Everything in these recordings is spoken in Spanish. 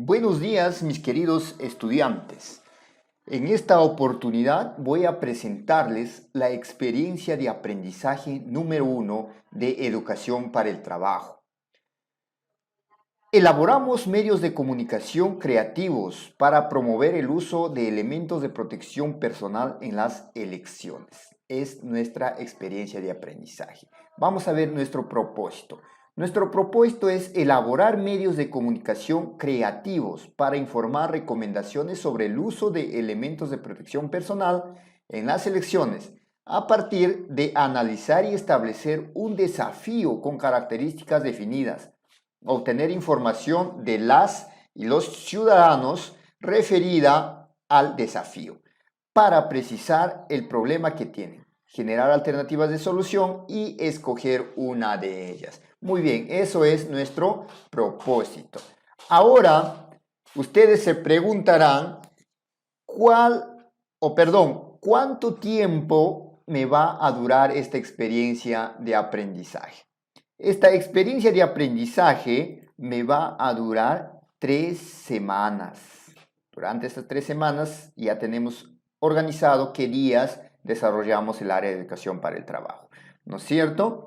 Buenos días, mis queridos estudiantes. En esta oportunidad voy a presentarles la experiencia de aprendizaje número 1 de Educación para el Trabajo. Elaboramos medios de comunicación creativos para promover el uso de elementos de protección personal en las elecciones. Es nuestra experiencia de aprendizaje. Vamos a ver nuestro propósito. Nuestro propósito es elaborar medios de comunicación creativos para informar recomendaciones sobre el uso de elementos de protección personal en las elecciones, a partir de analizar y establecer un desafío con características definidas, obtener información de las y los ciudadanos referida al desafío, para precisar el problema que tienen, generar alternativas de solución y escoger una de ellas. Muy bien, eso es nuestro propósito. Ahora, ustedes se preguntarán, ¿cuánto tiempo me va a durar esta experiencia de aprendizaje? Esta experiencia de aprendizaje me va a durar 3 semanas. Durante estas 3 semanas ya tenemos organizado qué días desarrollamos el área de educación para el trabajo, ¿no es cierto?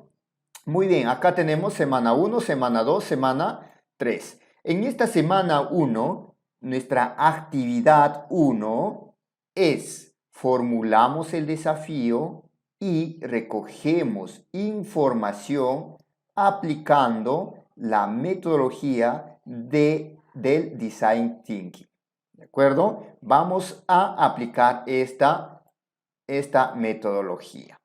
Muy bien, acá tenemos semana 1, semana 2, semana 3. En esta semana 1, nuestra actividad 1 es formulamos el desafío y recogemos información aplicando la metodología del Design Thinking. ¿De acuerdo? Vamos a aplicar esta metodología.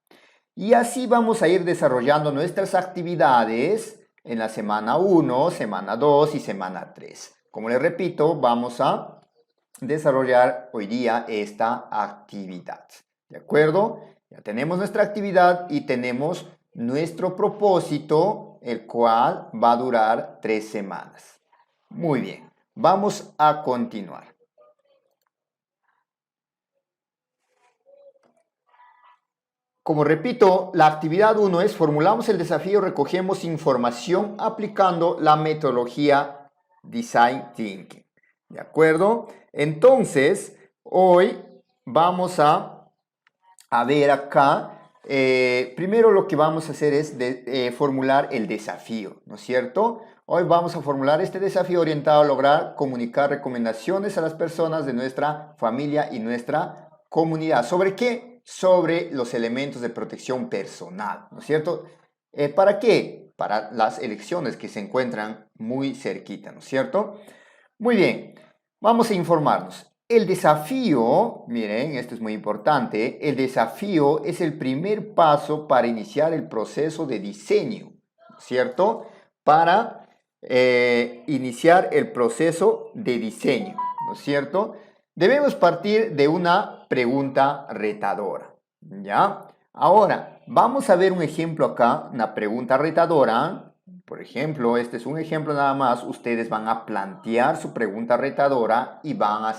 Y así vamos a ir desarrollando nuestras actividades en la semana 1, semana 2 y semana 3. Como les repito, vamos a desarrollar hoy día esta actividad. ¿De acuerdo? Ya tenemos nuestra actividad y tenemos nuestro propósito, el cual va a durar 3 semanas. Muy bien, vamos a continuar. Como repito, la actividad 1 es formulamos el desafío, recogemos información aplicando la metodología Design Thinking. ¿De acuerdo? Entonces, hoy vamos a ver acá, primero lo que vamos a hacer es formular el desafío, ¿no es cierto? Hoy vamos a formular este desafío orientado a lograr comunicar recomendaciones a las personas de nuestra familia y nuestra comunidad. ¿Sobre qué? Sobre los elementos de protección personal, ¿no es cierto? ¿Para qué? Para las elecciones que se encuentran muy cerquita, ¿no es cierto? Muy bien, vamos a informarnos. El desafío, miren, esto es muy importante, el desafío es el primer paso para iniciar el proceso de diseño, ¿no es cierto? Para iniciar el proceso de diseño, ¿no es cierto? Debemos partir de una pregunta retadora, ¿ya? Ahora, vamos a ver un ejemplo acá, una pregunta retadora. Por ejemplo, este es un ejemplo nada más. Ustedes van a plantear su pregunta retadora y van a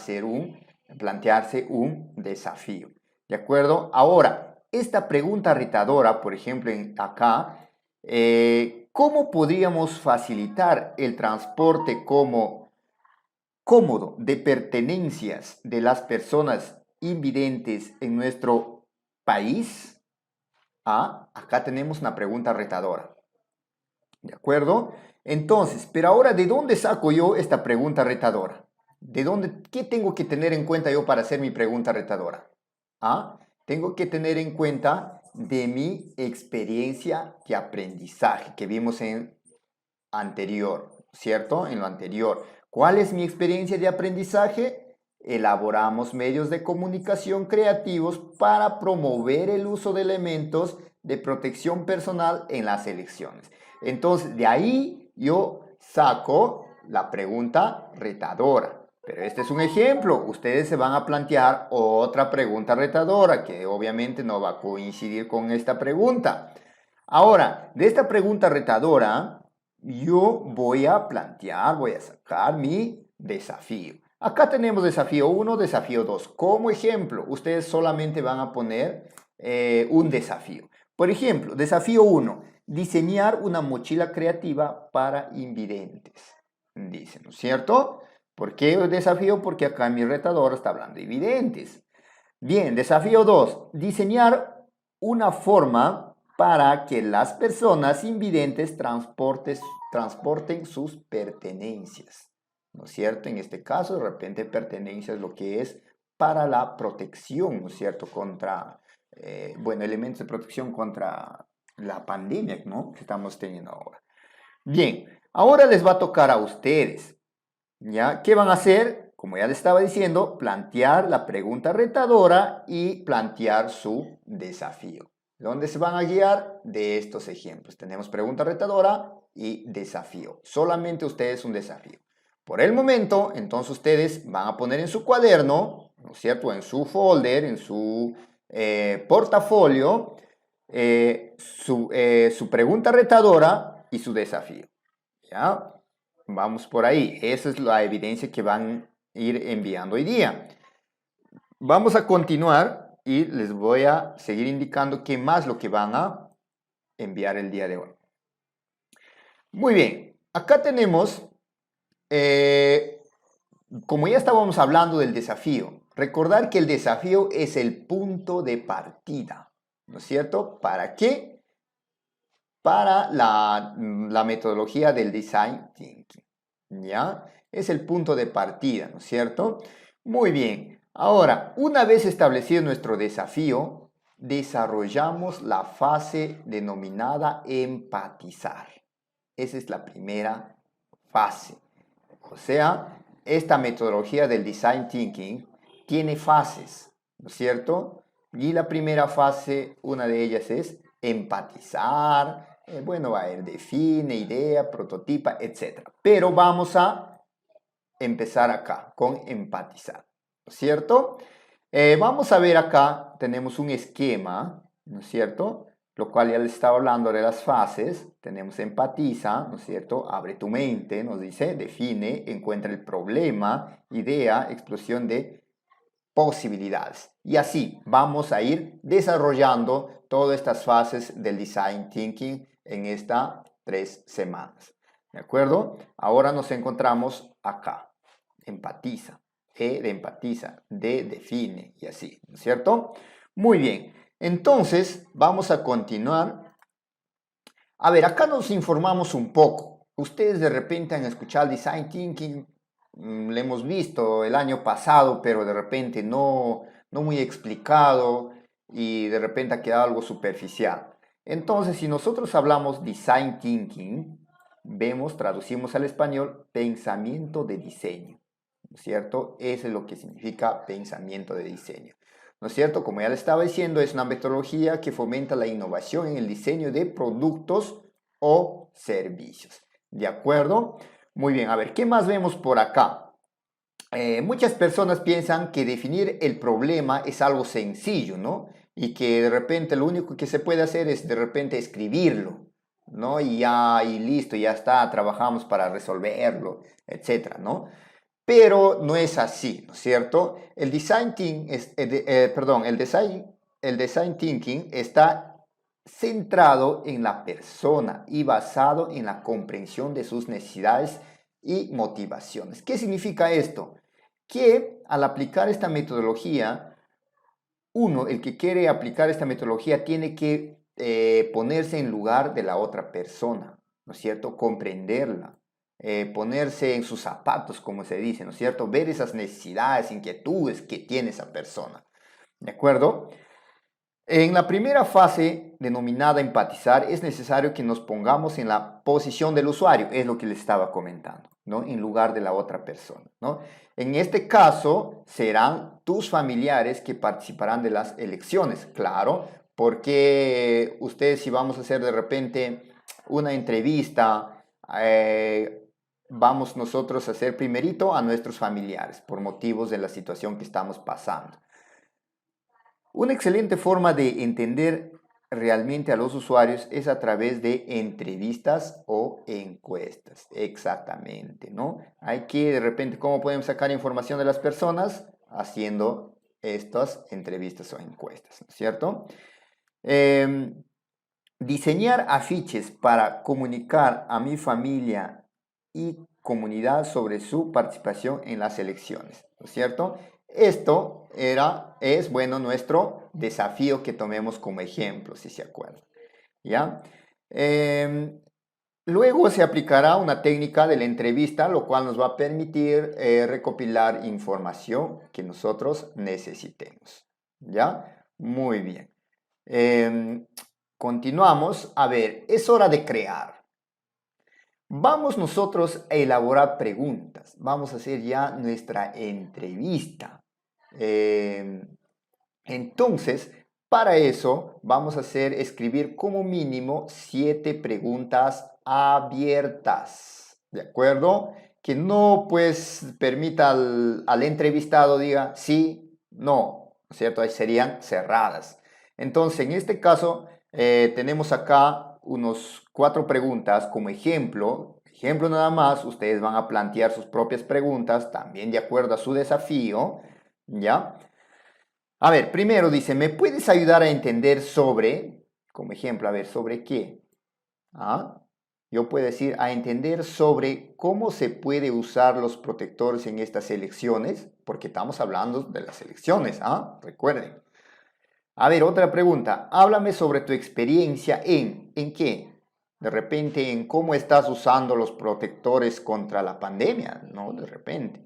plantearse un desafío, ¿de acuerdo? Ahora, esta pregunta retadora, por ejemplo, acá, ¿cómo podríamos facilitar el transporte cómodo de pertenencias de las personas invidentes en nuestro país? Acá tenemos una pregunta retadora. ¿De acuerdo? Entonces, pero ahora, ¿de dónde saco yo esta pregunta retadora? ¿Qué tengo que tener en cuenta yo para hacer mi pregunta retadora? Tengo que tener en cuenta de mi experiencia de aprendizaje que vimos en anterior, ¿cierto? En lo anterior. ¿Cuál es mi experiencia de aprendizaje? Elaboramos medios de comunicación creativos para promover el uso de elementos de protección personal en las elecciones. Entonces, de ahí yo saco la pregunta retadora. Pero este es un ejemplo. Ustedes se van a plantear otra pregunta retadora que obviamente no va a coincidir con esta pregunta. Ahora, de esta pregunta retadora, yo voy a sacar mi desafío. Acá tenemos desafío 1, desafío 2. Como ejemplo, ustedes solamente van a poner un desafío. Por ejemplo, desafío 1, diseñar una mochila creativa para invidentes. Dice, ¿no es cierto? ¿Por qué desafío? Porque acá mi retador está hablando de videntes. Bien, desafío 2. Diseñar una forma para que las personas invidentes transporten sus pertenencias. ¿No es cierto? En este caso, de repente, pertenencia es lo que es para la protección, ¿no es cierto? Contra, elementos de protección contra la pandemia, ¿no? Que estamos teniendo ahora. Bien, ahora les va a tocar a ustedes. ¿Ya? ¿Qué van a hacer? Como ya les estaba diciendo, plantear la pregunta retadora y plantear su desafío. ¿Dónde se van a guiar? De estos ejemplos. Tenemos pregunta retadora y desafío. Solamente ustedes un desafío. Por el momento, entonces ustedes van a poner en su cuaderno, ¿no es cierto? En su folder, en su portafolio, su pregunta retadora y su desafío. ¿Ya? Vamos por ahí. Esa es la evidencia que van a ir enviando hoy día. Vamos a continuar y les voy a seguir indicando qué más lo que van a enviar el día de hoy. Muy bien. Acá tenemos, como ya estábamos hablando del desafío, recordar que el desafío es el punto de partida. ¿No es cierto? ¿Para qué? Para la metodología del Design Thinking. ¿Ya? Es el punto de partida, ¿no es cierto? Muy bien. Ahora, una vez establecido nuestro desafío, desarrollamos la fase denominada empatizar. Esa es la primera fase. O sea, esta metodología del Design Thinking tiene fases, ¿no es cierto? Y la primera fase, una de ellas es empatizar. Va a ir define, idea, prototipa, etc. Pero vamos a empezar acá con empatizar, ¿no es cierto? Vamos a ver acá, tenemos un esquema, ¿no es cierto? Lo cual ya les estaba hablando de las fases. Tenemos empatiza, ¿no es cierto? Abre tu mente, nos dice, define, encuentra el problema, idea, explosión de posibilidades. Y así vamos a ir desarrollando todas estas fases del Design Thinking en estas 3 semanas. ¿De acuerdo? Ahora nos encontramos acá. Empatiza. E de empatiza. D define. Y así. ¿No es cierto? Muy bien. Entonces, vamos a continuar. A ver, acá nos informamos un poco. Ustedes de repente han escuchado Design Thinking. Lo hemos visto el año pasado, pero de repente no muy explicado y de repente ha quedado algo superficial. Entonces, si nosotros hablamos Design Thinking, traducimos al español pensamiento de diseño, ¿no es cierto? Eso es lo que significa pensamiento de diseño, ¿no es cierto? Como ya le estaba diciendo, es una metodología que fomenta la innovación en el diseño de productos o servicios. ¿De acuerdo? Muy bien, a ver, ¿qué más vemos por acá? Muchas personas piensan que definir el problema es algo sencillo, ¿no? Y que de repente lo único que se puede hacer es de repente escribirlo, ¿no? Y ya, y listo, ya está, trabajamos para resolverlo, etcétera, ¿no? Pero no es así, ¿no es cierto? El el design thinking está centrado en la persona y basado en la comprensión de sus necesidades y motivaciones. ¿Qué significa esto? Que al aplicar esta metodología, el que quiere aplicar esta metodología tiene que ponerse en lugar de la otra persona, ¿no es cierto? Comprenderla, ponerse en sus zapatos, como se dice, ¿no es cierto? Ver esas necesidades, inquietudes que tiene esa persona, ¿de acuerdo? En la primera fase, denominada empatizar, es necesario que nos pongamos en la posición del usuario, es lo que les estaba comentando, ¿no? En lugar de la otra persona, ¿no? En este caso, serán tus familiares que participarán de las elecciones, claro, porque ustedes si vamos a hacer de repente una entrevista, vamos nosotros a hacer primerito a nuestros familiares por motivos de la situación que estamos pasando. Una excelente forma de entender realmente a los usuarios es a través de entrevistas o encuestas. Exactamente, ¿no? Hay que, de repente, ¿cómo podemos sacar información de las personas? Haciendo estas entrevistas o encuestas, ¿no es cierto? Diseñar afiches para comunicar a mi familia y comunidad sobre su participación en las elecciones, ¿no es cierto? Esto es, bueno, nuestro desafío que tomemos como ejemplo, si se acuerdan, ¿ya? Luego se aplicará una técnica de la entrevista, lo cual nos va a permitir recopilar información que nosotros necesitemos, ¿ya? Muy bien. Continuamos. A ver, es hora de crear. Vamos nosotros a elaborar preguntas. Vamos a hacer ya nuestra entrevista. Entonces, para eso vamos a escribir como mínimo 7 preguntas abiertas. ¿De acuerdo? Que no pues permita al entrevistado diga sí, no, ¿no es cierto? Ahí serían cerradas. Entonces, en este caso, tenemos acá unos 4 preguntas como ejemplo. Ejemplo nada más, ustedes van a plantear sus propias preguntas, también de acuerdo a su desafío, ¿ya? A ver, primero dice, ¿me puedes ayudar a entender sobre, como ejemplo, a ver, ¿sobre qué? ¿Ah? Yo puedo decir, a entender sobre cómo se puede usar los protectores en estas elecciones, porque estamos hablando de las elecciones, ¿ah? Recuerden. A ver, otra pregunta. Háblame sobre tu experiencia ¿en qué? De repente, en cómo estás usando los protectores contra la pandemia, ¿no? De repente,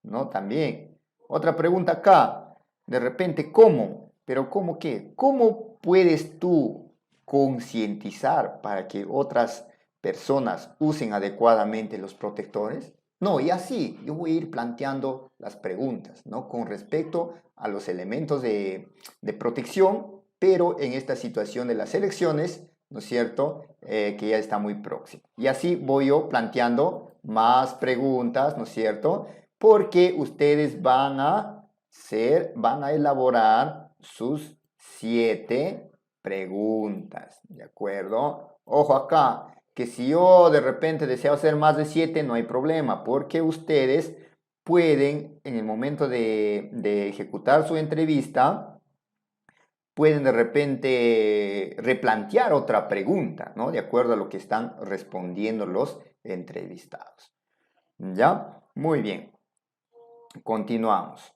¿no? También. Otra pregunta acá. De repente, ¿cómo? ¿Pero cómo qué? ¿Cómo puedes tú concientizar para que otras personas usen adecuadamente los protectores? No, y así yo voy a ir planteando las preguntas, ¿no? Con respecto a los elementos de protección, pero en esta situación de las elecciones, ¿no es cierto? Que ya está muy próximo. Y así voy yo planteando más preguntas, ¿no es cierto? Porque ustedes van a elaborar sus 7 preguntas, ¿de acuerdo? Ojo acá, que si yo de repente deseo hacer más de 7, no hay problema, porque ustedes pueden, en el momento de ejecutar su entrevista, pueden de repente replantear otra pregunta, ¿no? De acuerdo a lo que están respondiendo los entrevistados. ¿Ya? Muy bien. Continuamos.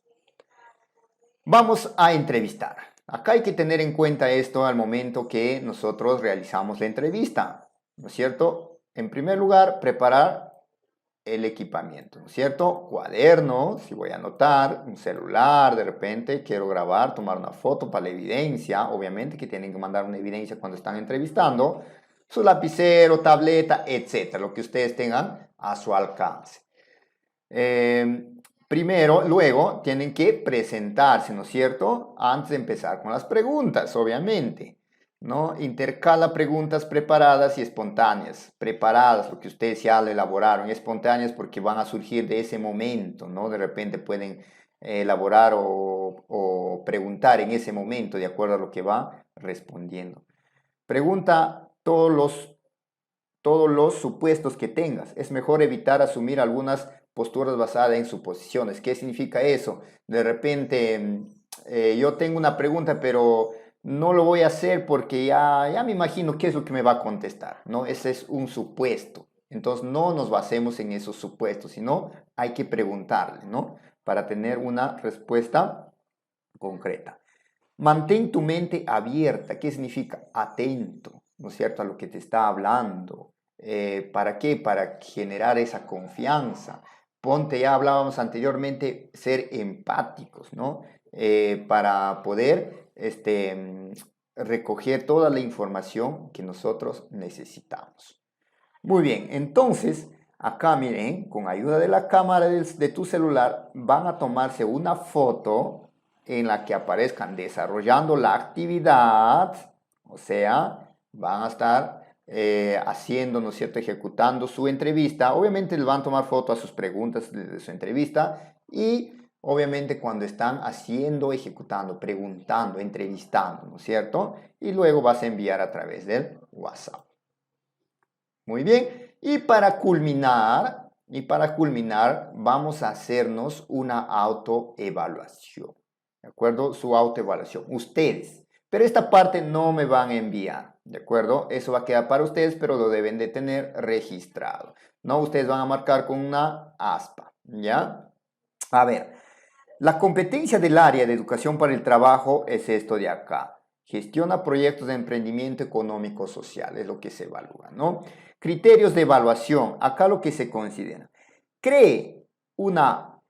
Vamos a entrevistar. Acá hay que tener en cuenta esto al momento que nosotros realizamos la entrevista, ¿no es cierto? En primer lugar, preparar el equipamiento, ¿no es cierto? Cuaderno, si voy a anotar, un celular, de repente quiero grabar, tomar una foto para la evidencia, obviamente que tienen que mandar una evidencia cuando están entrevistando, su lapicero, tableta, etcétera, lo que ustedes tengan a su alcance. Luego tienen que presentarse, ¿no es cierto? Antes de empezar con las preguntas, obviamente, ¿no? Intercala preguntas preparadas y espontáneas. Preparadas, lo que ustedes ya lo elaboraron, y espontáneas porque van a surgir de ese momento, ¿no? De repente pueden elaborar o preguntar en ese momento de acuerdo a lo que va respondiendo. Pregunta todos los supuestos que tengas. Es mejor evitar asumir algunas posturas basadas en suposiciones. ¿Qué significa eso? De repente, yo tengo una pregunta, pero no lo voy a hacer porque ya me imagino qué es lo que me va a contestar, ¿no? Ese es un supuesto. Entonces, no nos basemos en esos supuestos, sino hay que preguntarle, ¿no? Para tener una respuesta concreta. Mantén tu mente abierta. ¿Qué significa? Atento, ¿no es cierto? A lo que te está hablando. ¿Para qué? Para generar esa confianza. Ponte, ya hablábamos anteriormente, ser empáticos, ¿no? Para poder recoger toda la información que nosotros necesitamos. Muy bien, entonces, acá miren, con ayuda de la cámara de tu celular, van a tomarse una foto en la que aparezcan desarrollando la actividad, o sea, van a estar haciendo, ¿no es cierto?, ejecutando su entrevista. Obviamente les van a tomar foto a sus preguntas de su entrevista y obviamente cuando están haciendo, ejecutando, preguntando, entrevistando, ¿no es cierto? Y luego vas a enviar a través del WhatsApp. Muy bien, y para culminar, vamos a hacernos una autoevaluación. ¿De acuerdo? Su autoevaluación. Ustedes. Pero esta parte no me van a enviar. ¿De acuerdo? Eso va a quedar para ustedes, pero lo deben de tener registrado. ¿No? Ustedes van a marcar con una aspa, ¿ya? A ver, la competencia del área de educación para el trabajo es esto de acá. Gestiona proyectos de emprendimiento económico social, es lo que se evalúa, ¿no? Criterios de evaluación, acá lo que se considera. Cree una,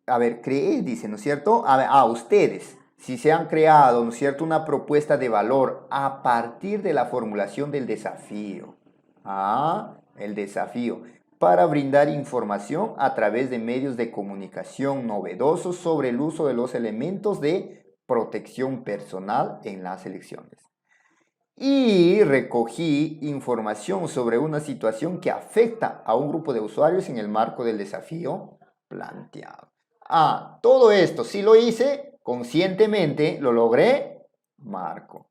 cree, dice, ¿no es cierto? Ustedes, si se han creado, ¿no es cierto?, una propuesta de valor a partir de la formulación del desafío. El desafío para brindar información a través de medios de comunicación novedosos sobre el uso de los elementos de protección personal en las elecciones. Y recogí información sobre una situación que afecta a un grupo de usuarios en el marco del desafío planteado. Todo esto, si lo hice conscientemente, lo logré, marco.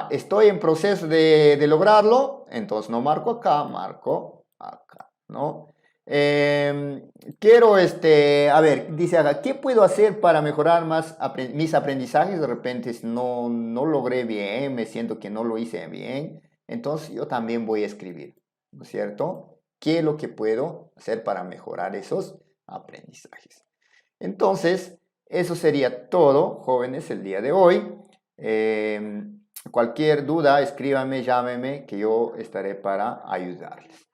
Estoy en proceso de lograrlo, entonces no marco acá, marco acá, ¿no? Quiero, dice acá, ¿qué puedo hacer para mejorar más mis aprendizajes? De repente no logré bien, me siento que no lo hice bien, entonces yo también voy a escribir, ¿no es cierto? ¿Qué es lo que puedo hacer para mejorar esos aprendizajes? Entonces, eso sería todo, jóvenes, el día de hoy. Cualquier duda, escríbame, llámeme, que yo estaré para ayudarles.